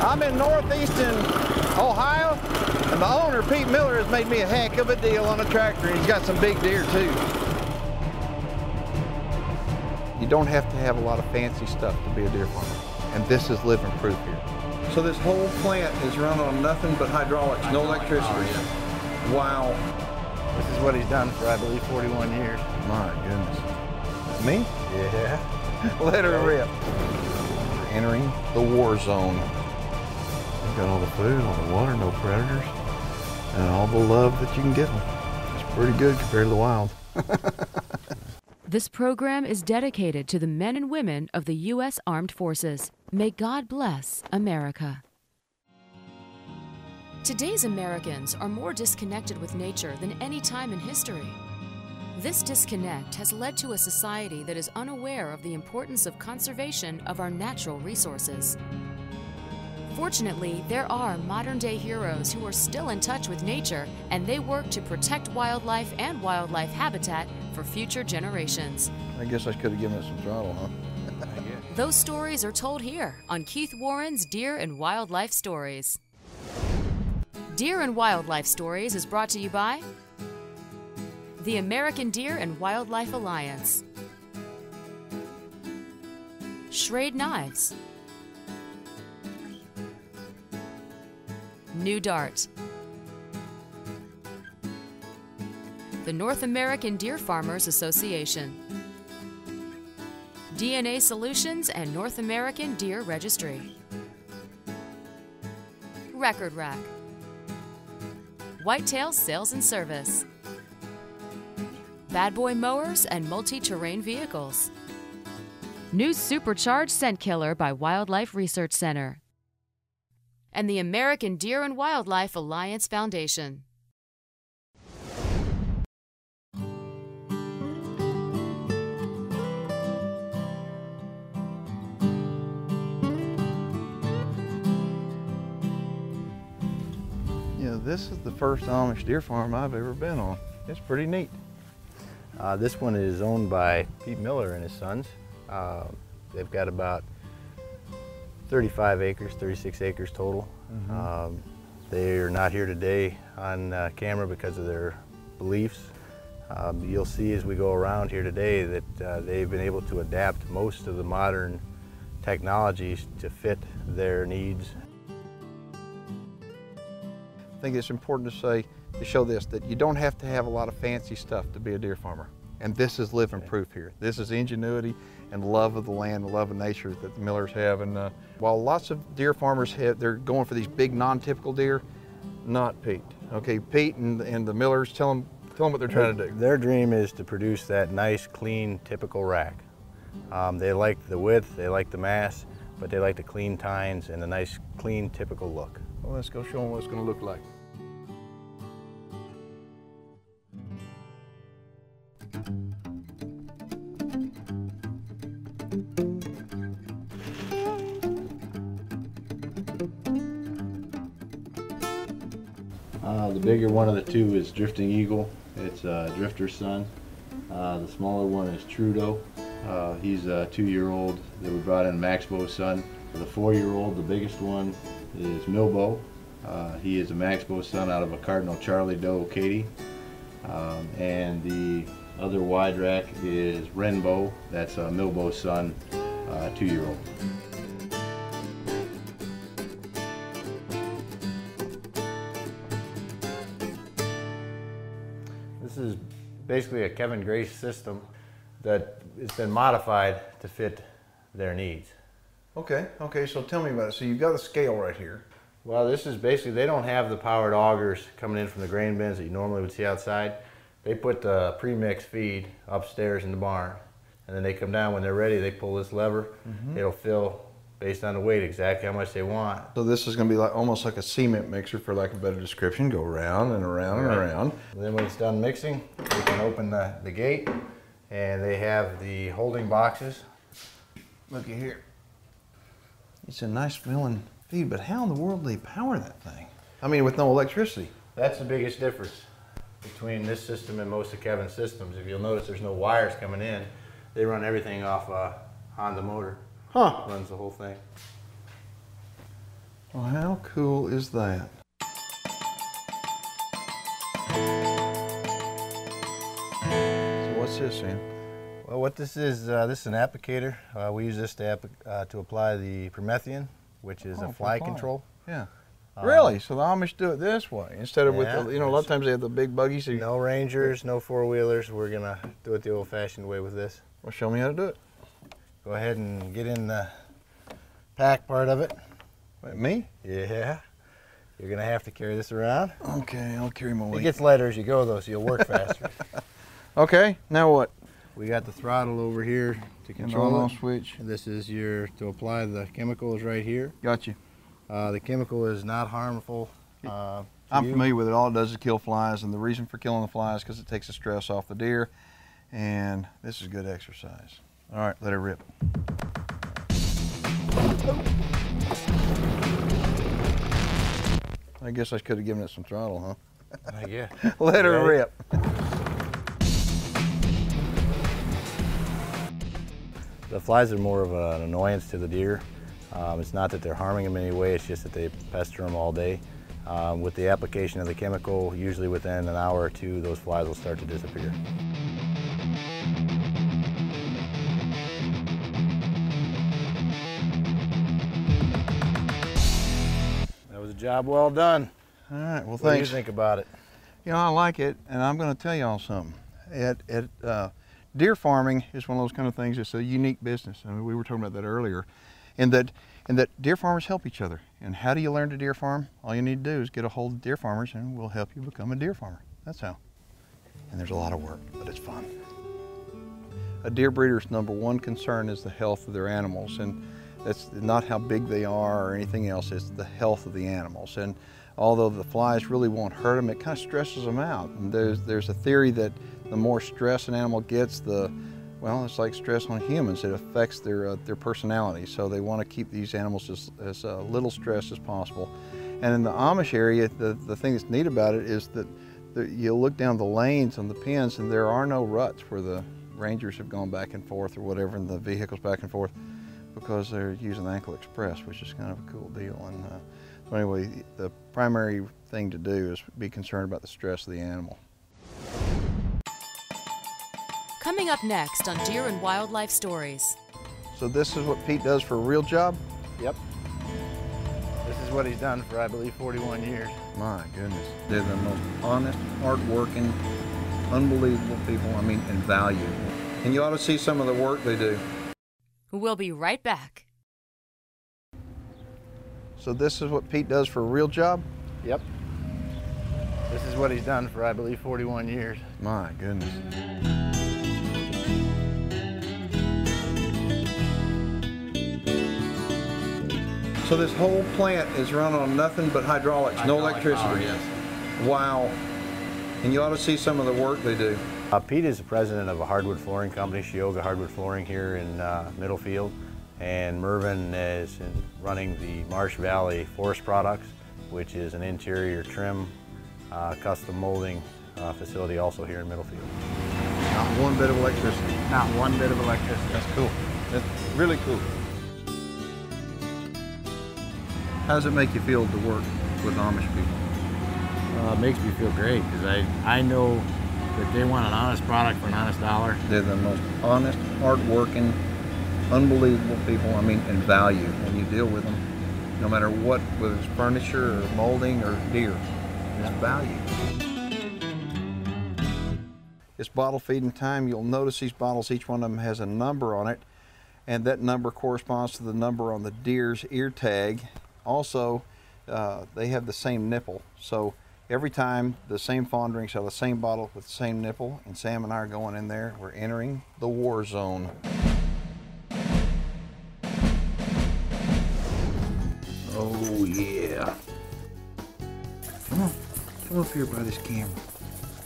I'm in northeastern Ohio, and the owner, Pete Miller, has made me a heck of a deal on a tractor, and he's got some big deer too. You don't have to have a lot of fancy stuff to be a deer farmer, and this is living proof here. So this whole plant is run on nothing but hydraulics, no electricity. Wow. This is what he's done for, I believe, 41 years. My goodness. Me? Yeah. Let her rip. Entering the war zone. You've got all the food, all the water, no predators, and all the love that you can give them. It's pretty good compared to the wild. This program is dedicated to the men and women of the U.S. Armed Forces. May God bless America. Today's Americans are more disconnected with nature than any time in history. This disconnect has led to a society that is unaware of the importance of conservation of our natural resources. Fortunately, there are modern-day heroes who are still in touch with nature, and they work to protect wildlife and wildlife habitat for future generations. I guess I could have given it some throttle, huh? Those stories are told here on Keith Warren's Deer and Wildlife Stories. Deer and Wildlife Stories is brought to you by the American Deer and Wildlife Alliance, Schrade Knives, New Dart, the North American Deer Farmers Association, DNA Solutions and North American Deer Registry, Record Rack, Whitetail Sales and Service, Bad Boy Mowers and Multi-Terrain Vehicles, New Supercharged Scent Killer by Wildlife Research Center, and the American Deer and Wildlife Alliance Foundation. You know, this is the first Amish deer farm I've ever been on. It's pretty neat. This one is owned by Pete Miller and his sons. They've got about 35 acres, 36 acres total. They are not here today on camera because of their beliefs. You'll see as we go around here today that they've been able to adapt most of the modern technologies to fit their needs. I think it's important to show this, that you don't have to have a lot of fancy stuff to be a deer farmer. And this is living proof here. This is ingenuity and love of the land, the love of nature that the Millers have. And while lots of deer farmers they're going for these big non-typical deer, not Pete. Okay, Pete and the Millers, tell them what they're trying to do. Their dream is to produce that nice, clean, typical rack. They like the width, they like the mass, but they like the clean tines and the nice, clean, typical look. Well, let's go show them what it's going to look like. The bigger one of the two is Drifting Eagle. It's Drifter's son. The smaller one is Trudeau. He's a 2-year-old that we brought in, Maxbo's son. For the 4-year-old, the biggest one is Milbo. He is a Maxbo son out of a Cardinal Charlie Doe Katie. And the other wide rack is Renbo. That's Milbo's son, 2-year-old. This is basically a Kevin Grace system that has been modified to fit their needs. Okay, so tell me about it. So you've got a scale right here. Well, this is basically, they don't have the powered augers coming in from the grain bins that you normally would see outside. They put the pre-mix feed upstairs in the barn, and then they come down when they're ready, they pull this lever. It'll fill based on the weight exactly how much they want. So this is going to be like almost like a cement mixer, for lack of a better description. Go around and around and around. And then when it's done mixing, we can open the gate, and they have the holding boxes. Looky here. It's a nice feeling feed, but how in the world do they power that thing? I mean, with no electricity. That's the biggest difference between this system and most of Kevin's systems. If you'll notice, there's no wires coming in. They run everything off a Honda motor. Runs the whole thing. Well, how cool is that? So what's this, Sam? Well, what this is an applicator. We use this to apply the promethium, which is a fly control. Yeah. Really? So the Amish do it this way instead of with the, you know, a lot of times they have the big buggies. So no Rangers, no four-wheelers. We're gonna do it the old-fashioned way with this. Well, show me how to do it. Go ahead and get in the pack part of it. Wait, me? Yeah. You're gonna have to carry this around. Okay, I'll carry my weight. It gets lighter as you go, though, so you'll work faster. Okay, now what? We got the throttle over here to control Control it. switch. This is to apply the chemicals right here. Got you. The chemical is not harmful. I'm familiar with it. All it does is kill flies, and the reason for killing the flies is because it takes the stress off the deer, and this is good exercise. All right, let her rip. I guess I could have given it some throttle, huh? Yeah. Let her rip. The flies are more of an annoyance to the deer. It's not that they're harming them in any way, it's just that they pester them all day. With the application of the chemical, usually within an hour or two, those flies will start to disappear. That was a job well done. All right, well, What do you thanks. think about it? You know, I like it, and I'm going to tell y'all something. Deer farming is one of those kind of things. It's a unique business. I mean, we were talking about that earlier, and that deer farmers help each other. And how do you learn to deer farm? All you need to do is get a hold of deer farmers, and we'll help you become a deer farmer. That's how. And there's a lot of work, but it's fun. A deer breeder's #1 concern is the health of their animals, and that's not how big they are or anything else. It's the health of the animals. And although the flies really won't hurt them, it kind of stresses them out. And there's a theory that the more stress an animal gets, well, it's like stress on humans. It affects their personality. So they want to keep these animals as little stress as possible. And in the Amish area, the thing that's neat about it is that you look down the lanes on the pens, and there are no ruts where the Rangers have gone back and forth or whatever, and the vehicles back and forth, because they're using the Ankle Express, which is kind of a cool deal. And so anyway, the primary thing to do is be concerned about the stress of the animal. Coming up next on Deer and Wildlife Stories. So this is what Pete does for a real job? Yep. This is what he's done for, I believe, 41 years. My goodness. They're the most honest, hard-working, unbelievable people, I mean, and valued. And you ought to see some of the work they do. We'll be right back. So this is what Pete does for a real job? Yep. This is what he's done for, I believe, 41 years. My goodness. So this whole plant is run on nothing but hydraulics, no electricity? Power, yes. Wow. And you ought to see some of the work they do. Pete is the president of a hardwood flooring company, Shioga Hardwood Flooring here in Middlefield. And Mervyn is running the Marsh Valley Forest Products, which is an interior trim, custom molding facility also here in Middlefield. Not one bit of electricity. Not one bit of electricity. That's cool. That's really cool. How does it make you feel to work with Amish people? It makes me feel great because I know that they want an honest product for an honest dollar. They're the most honest, hard-working, unbelievable people, I mean, and value when you deal with them, no matter what, whether it's furniture or molding or deer. There's value. It's bottle feeding time. You'll notice these bottles, each one of them has a number on it, and that number corresponds to the number on the deer's ear tag. Also, they have the same nipple, so every time the same fawn drinks out of the same bottle with the same nipple, and Sam and I are going in there, we're entering the war zone. Oh yeah. Come up here by this camera.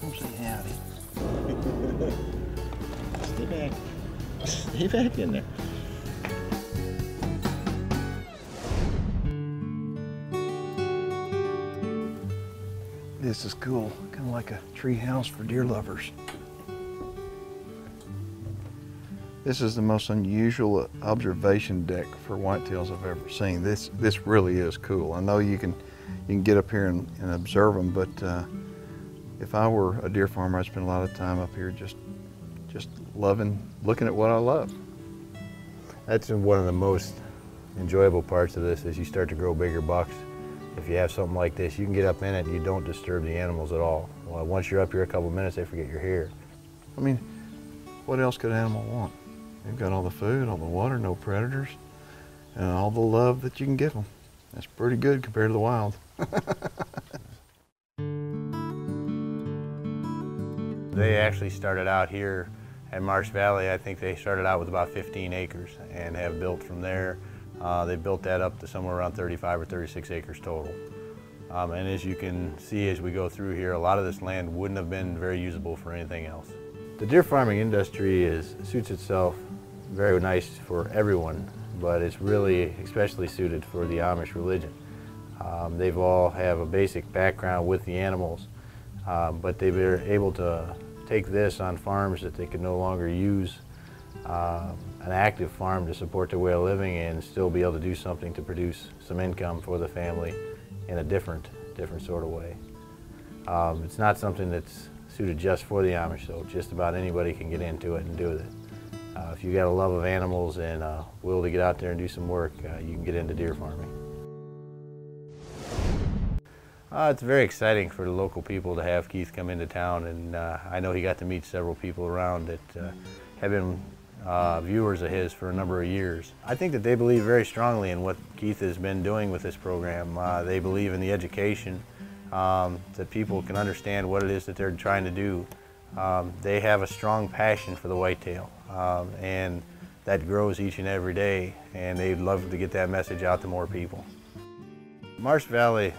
Come say howdy. Stay back. Stay back in there. This is cool, kind of like a tree house for deer lovers. This is the most unusual observation deck for whitetails I've ever seen. This really is cool. I know you can get up here and observe them, but if I were a deer farmer, I'd spend a lot of time up here just looking at what I love. That's one of the most enjoyable parts of this is you start to grow bigger bucks. If you have something like this, you can get up in it and you don't disturb the animals at all. Well, once you're up here a couple of minutes, they forget you're here. I mean, what else could an animal want? They've got all the food, all the water, no predators, and all the love that you can give them. That's pretty good compared to the wild. They actually started out here at Marsh Valley. I think they started out with about 15 acres and have built from there. They built that up to somewhere around 35 or 36 acres total. And as you can see as we go through here, a lot of this land wouldn't have been very usable for anything else. The deer farming industry suits itself very nice for everyone, but it's really especially suited for the Amish religion. They've all have a basic background with the animals, but they've been able to take this on farms that they can no longer use an active farm to support their way of living and still be able to do something to produce some income for the family in a different sort of way. It's not something that's suited just for the Amish, so just about anybody can get into it and do it. If you got a love of animals and a will to get out there and do some work, you can get into deer farming. It's very exciting for the local people to have Keith come into town, and I know he got to meet several people around that have been viewers of his for a number of years. I think that they believe very strongly in what Keith has been doing with this program. They believe in the education, that people can understand what it is that they're trying to do. They have a strong passion for the whitetail, and that grows each and every day, and they'd love to get that message out to more people. Marsh Valley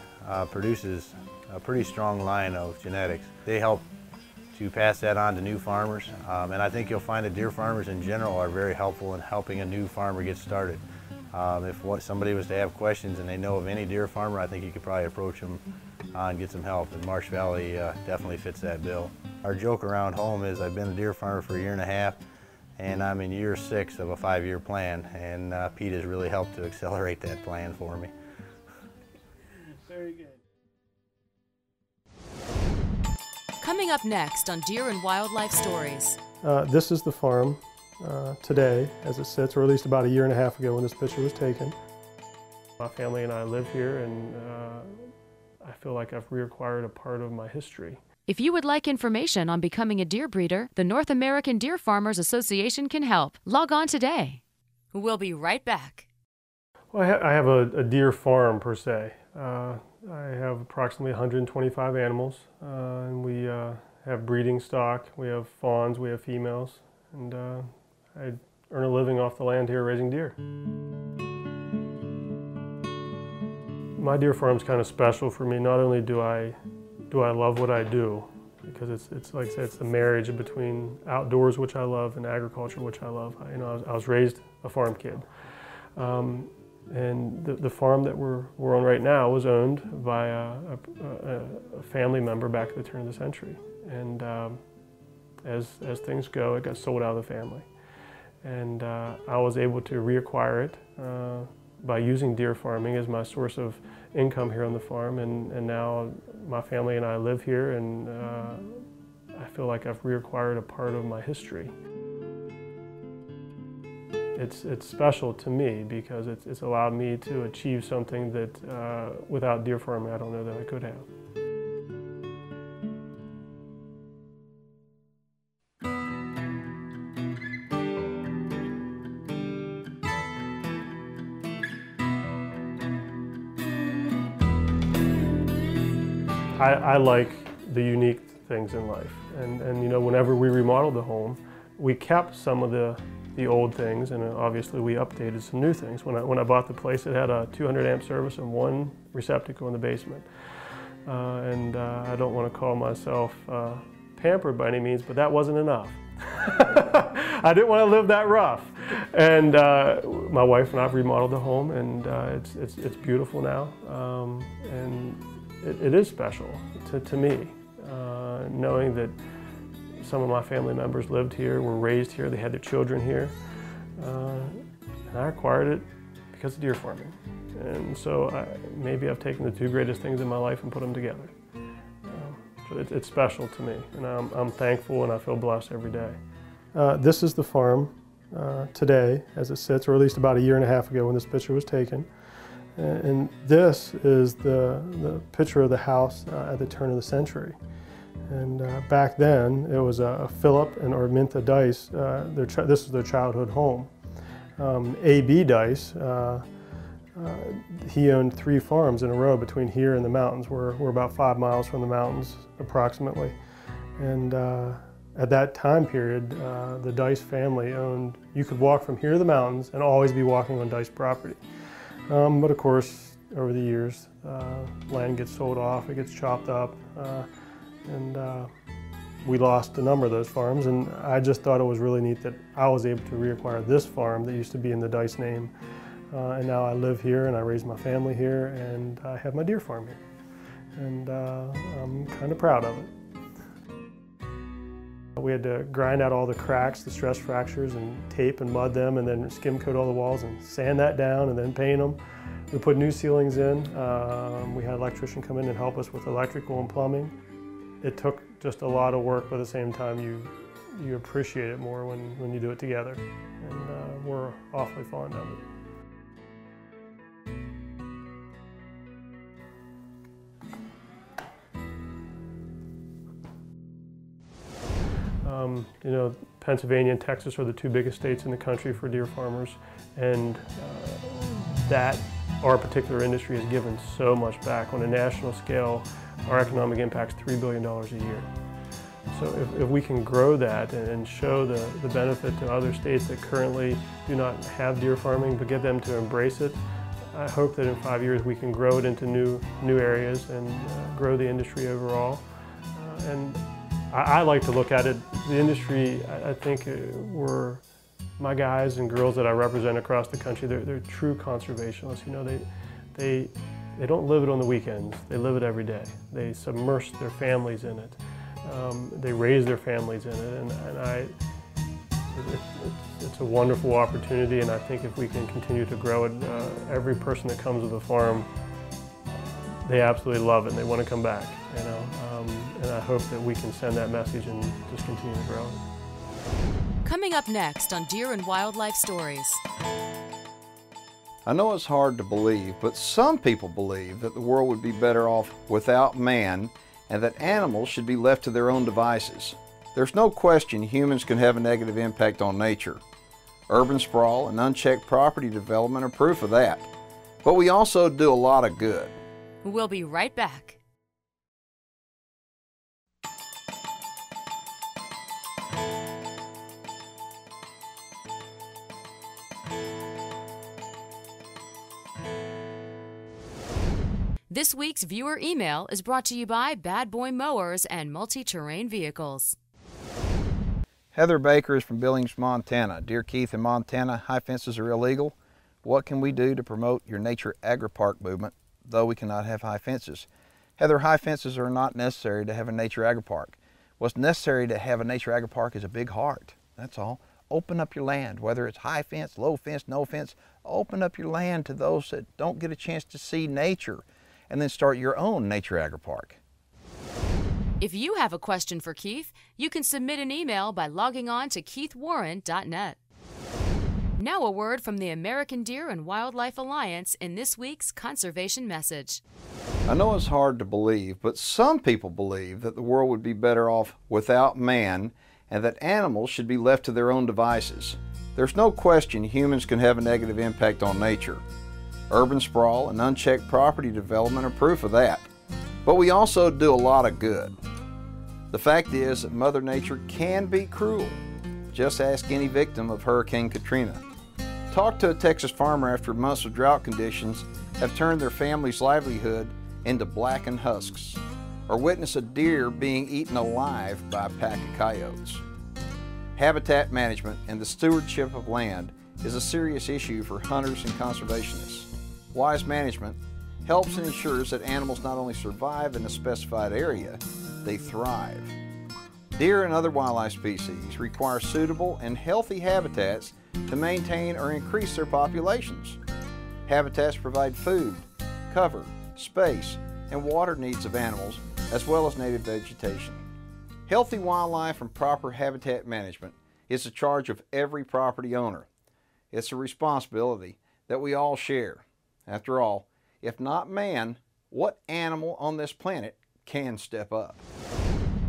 produces a pretty strong line of genetics. They help to pass that on to new farmers, and I think you'll find that deer farmers in general are very helpful in helping a new farmer get started. If somebody was to have questions and they know of any deer farmer, I think you could probably approach them and get some help, and Marsh Valley definitely fits that bill. Our joke around home is I've been a deer farmer for 1.5 years, and I'm in year 6 of a 5-year plan, and Pete has really helped to accelerate that plan for me. Very good. Coming up next on Deer and Wildlife Stories. This is the farm today as it sits, or at least about 1.5 years ago when this picture was taken. My family and I live here, and I feel like I've reacquired a part of my history. If you would like information on becoming a deer breeder, the North American Deer Farmers Association can help. Log on today. We'll be right back. Well, I have a deer farm per se. I have approximately 125 animals, and we have breeding stock. We have fawns, we have females, and I earn a living off the land here raising deer. My deer farm's kind of special for me. Not only do I love what I do, because it's like I said, it's the marriage between outdoors, which I love, and agriculture, which I love. I was raised a farm kid. And the farm that we're on right now was owned by a family member back at the turn of the century. And as things go, it got sold out of the family. And I was able to reacquire it by using deer farming as my source of income here on the farm. And now my family and I live here, and I feel like I've reacquired a part of my history. It's special to me because it's allowed me to achieve something that without deer farming I don't know that I could have. I like the unique things in life, and you know, whenever we remodeled the home, we kept some of the old things, and obviously we updated some new things. When I bought the place, it had a 200 amp service and 1 receptacle in the basement. I don't want to call myself pampered by any means, but that wasn't enough. I didn't want to live that rough. And my wife and I have remodeled the home, and it's beautiful now. And it is special to me, knowing that Some of my family members lived here, were raised here, they had their children here. And I acquired it because of deer farming. And so maybe I've taken the two greatest things in my life and put them together. So it's special to me, and I'm thankful and I feel blessed every day. This is the farm today as it sits, or at least about a year and a half ago when this picture was taken. And this is the picture of the house at the turn of the century. And back then, it was a Philip and Armintha Dice. This is their childhood home. A.B. Dice, he owned 3 farms in a row between here and the mountains. We're about 5 miles from the mountains, approximately. And at that time period, the Dice family owned, you could walk from here to the mountains and always be walking on Dice property. But of course, over the years, land gets sold off, it gets chopped up, and we lost a number of those farms, and I just thought it was really neat that I was able to reacquire this farm that used to be in the Dice name. And now I live here and I raise my family here and I have my deer farm here. And I'm kind of proud of it. We had to grind out all the cracks, the stress fractures, and tape and mud them, and then skim coat all the walls and sand that down and then paint them. We put new ceilings in. We had an electrician come in and help us with electrical and plumbing. It took just a lot of work, but at the same time you appreciate it more when you do it together. And we're awfully fond of it. You know, Pennsylvania and Texas are the 2 biggest states in the country for deer farmers, and our particular industry has given so much back. On a national scale, our economic impact's $3 billion a year. So if we can grow that and show the benefit to other states that currently do not have deer farming, but get them to embrace it, I hope that in 5 years we can grow it into new areas and grow the industry overall. And I like to look at it, the industry, I think my guys and girls that I represent across the country, they're true conservationists. You know, they don't live it on the weekends, they live it every day. They submerge their families in it. They raise their families in it, it's a wonderful opportunity, and I think if we can continue to grow it, every person that comes to the farm, they absolutely love it and they want to come back, you know. And I hope that we can send that message and just continue to grow it. Coming up next on Deer and Wildlife Stories. I know it's hard to believe, but some people believe that the world would be better off without man and that animals should be left to their own devices. There's no question humans can have a negative impact on nature. Urban sprawl and unchecked property development are proof of that. But we also do a lot of good. We'll be right back. This week's viewer email is brought to you by Bad Boy Mowers and Multi-Terrain Vehicles. Heather Baker is from Billings, Montana. Dear Keith, in Montana, high fences are illegal. What can we do to promote your nature agri-park movement, though we cannot have high fences? Heather, high fences are not necessary to have a nature agri-park. What's necessary to have a nature agri-park is a big heart. That's all. Open up your land, whether it's high fence, low fence, no fence. Open up your land to those that don't get a chance to see nature, and then start your own nature agri-park. If you have a question for Keith, you can submit an email by logging on to keithwarren.net. Now a word from the American Deer and Wildlife Alliance in this week's conservation message. I know it's hard to believe, but some people believe that the world would be better off without man and that animals should be left to their own devices. There's no question humans can have a negative impact on nature. Urban sprawl and unchecked property development are proof of that. But we also do a lot of good. The fact is that Mother Nature can be cruel. Just ask any victim of Hurricane Katrina. Talk to a Texas farmer after months of drought conditions have turned their family's livelihood into blackened husks, or witness a deer being eaten alive by a pack of coyotes. Habitat management and the stewardship of land is a serious issue for hunters and conservationists. Wise management helps and ensures that animals not only survive in a specified area, they thrive. Deer and other wildlife species require suitable and healthy habitats to maintain or increase their populations. Habitats provide food, cover, space, and water needs of animals, as well as native vegetation. Healthy wildlife and proper habitat management is the charge of every property owner. It's a responsibility that we all share. After all, if not man, what animal on this planet can step up?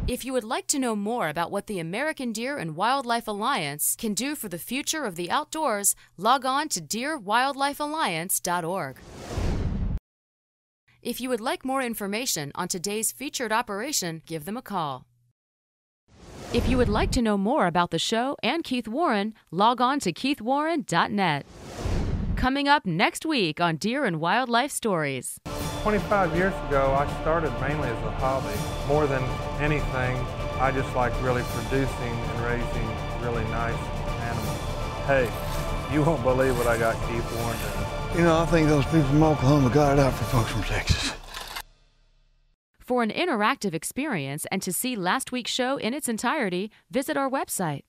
If you would like to know more about what the American Deer and Wildlife Alliance can do for the future of the outdoors, log on to deerwildlifealliance.org. If you would like more information on today's featured operation, give them a call. If you would like to know more about the show and Keith Warren, log on to keithwarren.net. Coming up next week on Deer and Wildlife Stories. 25 years ago, I started mainly as a hobby. More than anything, I just like really producing and raising really nice animals. Hey, you won't believe what I got Keith Warren doing. You know, I think those people from Oklahoma got it out for folks from Texas. For an interactive experience and to see last week's show in its entirety, visit our website.